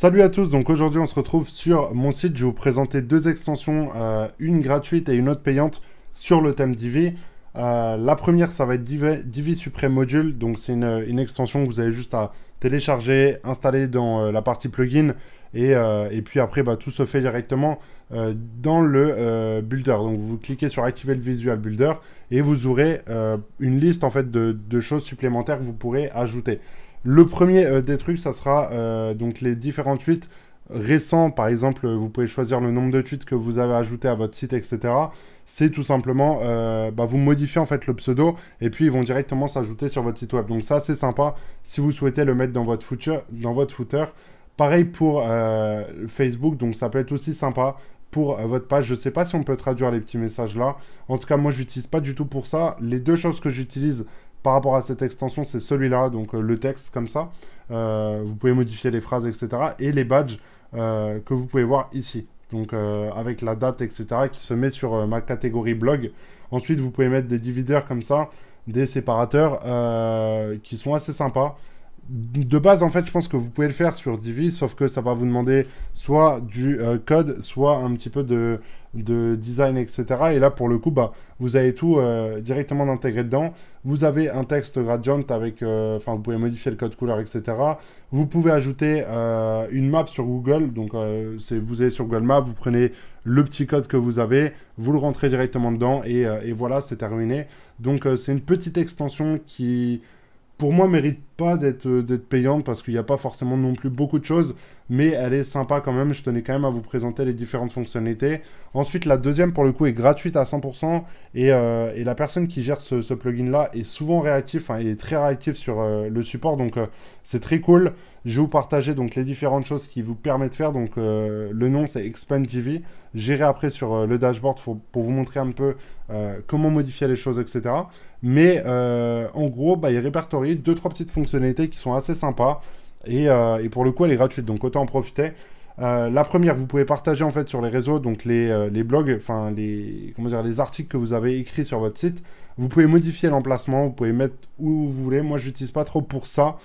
Salut à tous, donc aujourd'hui on se retrouve sur mon site. Je vais vous présenter deux extensions, une gratuite et une autre payante sur le thème Divi. La première, ça va être Divi Supreme Module, donc c'est une extension que vous avez juste à télécharger, installer dans la partie plugin et puis après tout se fait directement dans le builder. Donc vous cliquez sur activer le Visual Builder et vous aurez une liste en fait de choses supplémentaires que vous pourrez ajouter. Le premier des trucs, ça sera donc les différents tweets récents. Par exemple, vous pouvez choisir le nombre de tweets que vous avez ajouté à votre site, etc. C'est tout simplement, vous modifiez en fait le pseudo et puis ils vont directement s'ajouter sur votre site web. Donc ça, c'est sympa si vous souhaitez le mettre dans votre footer. Pareil pour Facebook, donc ça peut être aussi sympa pour votre page. Je ne sais pas si on peut traduire les petits messages là. En tout cas, moi, je n'utilise pas du tout pour ça. Les deux choses que j'utilise par rapport à cette extension, c'est celui-là, donc le texte comme ça. Vous pouvez modifier les phrases, etc. Et les badges que vous pouvez voir ici. Donc avec la date, etc. qui se met sur ma catégorie blog. Ensuite, vous pouvez mettre des dividers comme ça, des séparateurs qui sont assez sympas. De base, en fait, je pense que vous pouvez le faire sur Divi, sauf que ça va vous demander soit du code, soit un petit peu de design, etc. Et là, pour le coup, vous avez tout directement intégré dedans. Vous avez un texte gradient avec... vous pouvez modifier le code couleur, etc. Vous pouvez ajouter une map sur Google. Donc, vous allez sur Google Maps, vous prenez le petit code que vous avez, vous le rentrez directement dedans et voilà, c'est terminé. Donc, c'est une petite extension qui... pour moi, mérite pas d'être payante parce qu'il n'y a pas forcément non plus beaucoup de choses, mais elle est sympa quand même. Je tenais quand même à vous présenter les différentes fonctionnalités. Ensuite, la deuxième, pour le coup, est gratuite à 100% et la personne qui gère ce plugin-là est souvent réactif, il est très réactif sur le support, donc c'est très cool. Je vais vous partager donc les différentes choses qui vous permettent de faire. Donc le nom, c'est Expand Divi. J'irai après sur le dashboard pour vous montrer un peu comment modifier les choses, etc. Mais en gros, il répertorie 2-3 petites fonctionnalités qui sont assez sympas. Et pour le coup, elle est gratuite, donc autant en profiter. La première, vous pouvez partager en fait sur les réseaux, donc les blogs, les articles que vous avez écrits sur votre site. Vous pouvez modifier l'emplacement, vous pouvez mettre où vous voulez. Moi, je n'utilise pas trop pour ça.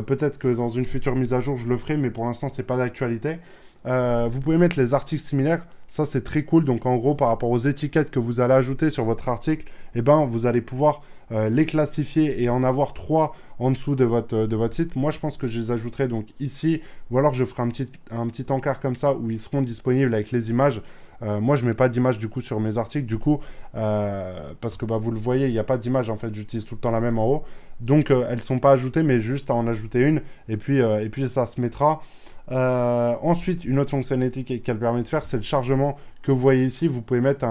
Peut-être que dans une future mise à jour, je le ferai, mais pour l'instant, ce n'est pas d'actualité. Vous pouvez mettre les articles similaires, ça c'est très cool. Donc en gros, par rapport aux étiquettes que vous allez ajouter sur votre article, vous allez pouvoir les classifier et en avoir 3 en dessous de votre site. Moi, je pense que je les ajouterai donc ici, ou alors je ferai un petit encart comme ça où ils seront disponibles avec les images. Moi, je ne mets pas d'image du coup sur mes articles, du coup, parce que vous le voyez, il n'y a pas d'image en fait, j'utilise tout le temps la même en haut. Donc, elles ne sont pas ajoutées, mais juste à en ajouter une, et puis ça se mettra. Ensuite, une autre fonctionnalité qu'elle permet de faire, c'est le chargement que vous voyez ici. Vous pouvez mettre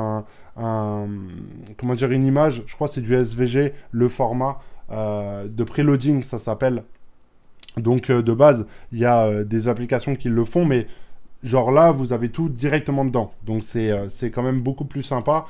une image, je crois que c'est du SVG, le format de preloading, ça s'appelle. Donc, de base, il y a des applications qui le font, mais genre là, vous avez tout directement dedans. Donc, c'est quand même beaucoup plus sympa.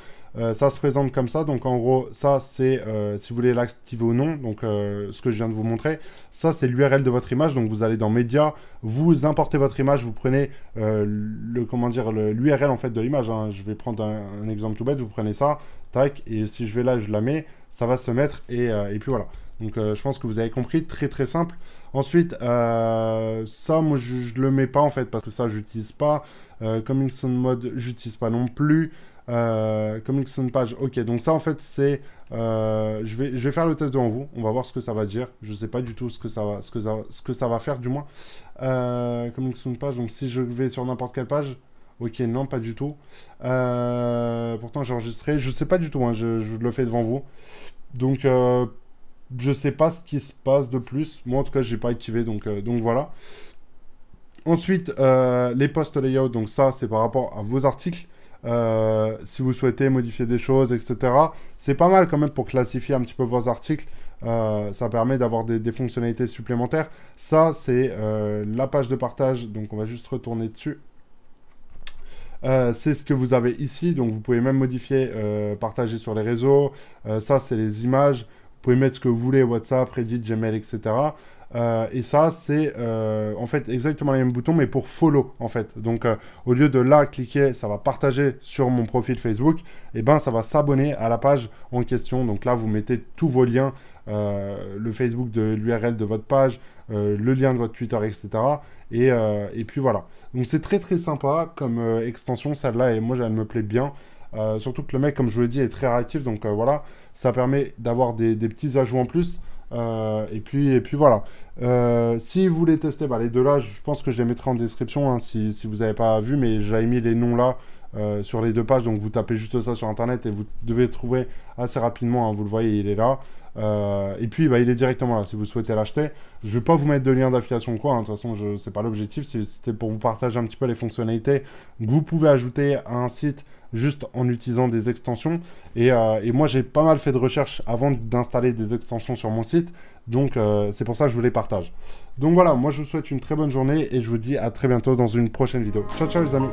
Ça se présente comme ça. Donc, en gros, ça, c'est si vous voulez l'activer ou non. Donc, ce que je viens de vous montrer. Ça, c'est l'URL de votre image. Donc, vous allez dans Médias, vous importez votre image, vous prenez l'URL en fait de l'image. Je vais prendre un exemple tout bête. Vous prenez ça, tac, et si je vais là, je la mets, ça va se mettre et puis voilà. Donc, je pense que vous avez compris. Très, très simple. Ensuite, ça, moi, je le mets pas en fait parce que ça, j'utilise pas. Coming Soon Mode, j'utilise pas non plus. Coming Soon Page, ok. Donc ça, en fait, c'est... je vais faire le test devant vous. On va voir ce que ça va dire. Je sais pas du tout ce que ça va faire, du moins. Coming Soon Page, donc si je vais sur n'importe quelle page... Ok, non, pas du tout. Pourtant, j'ai enregistré. Je sais pas du tout, je le fais devant vous. Donc... je sais pas ce qui se passe de plus. Moi, en tout cas, j'ai pas activé, donc voilà. Ensuite, les post layout. Donc ça, c'est par rapport à vos articles. Si vous souhaitez modifier des choses, etc. C'est pas mal quand même pour classifier un petit peu vos articles. Ça permet d'avoir des fonctionnalités supplémentaires. Ça, c'est la page de partage. Donc, on va juste retourner dessus. C'est ce que vous avez ici. Donc, vous pouvez même modifier, partager sur les réseaux. Ça, c'est les images. Vous pouvez mettre ce que vous voulez, WhatsApp, Reddit, Gmail, etc. Et ça, c'est en fait exactement les mêmes boutons, mais pour follow, en fait. Donc, au lieu de là, cliquer, ça va partager sur mon profil Facebook, et ça va s'abonner à la page en question. Donc là, vous mettez tous vos liens, le Facebook de l'URL de votre page, le lien de votre Twitter, etc. Et puis voilà. Donc c'est très très sympa comme extension, celle-là, et moi elle me plaît bien. Surtout que le mec, comme je vous l'ai dit, est très réactif, donc voilà, ça permet d'avoir des petits ajouts en plus. Et puis voilà. Si vous voulez tester les deux là, je pense que je les mettrai en description hein, si vous n'avez pas vu, mais j'avais mis les noms là sur les deux pages, donc vous tapez juste ça sur internet et vous devez le trouver assez rapidement, hein, vous le voyez, il est là. Et puis il est directement là si vous souhaitez l'acheter. Je vais pas vous mettre de lien d'affiliation ou quoi, hein, de toute façon c'est pas l'objectif, c'était pour vous partager un petit peu les fonctionnalités que vous pouvez ajouter à un site juste en utilisant des extensions. Et moi, j'ai pas mal fait de recherches avant d'installer des extensions sur mon site. Donc, c'est pour ça que je vous les partage. Donc voilà, moi, je vous souhaite une très bonne journée et je vous dis à très bientôt dans une prochaine vidéo. Ciao, ciao les amis!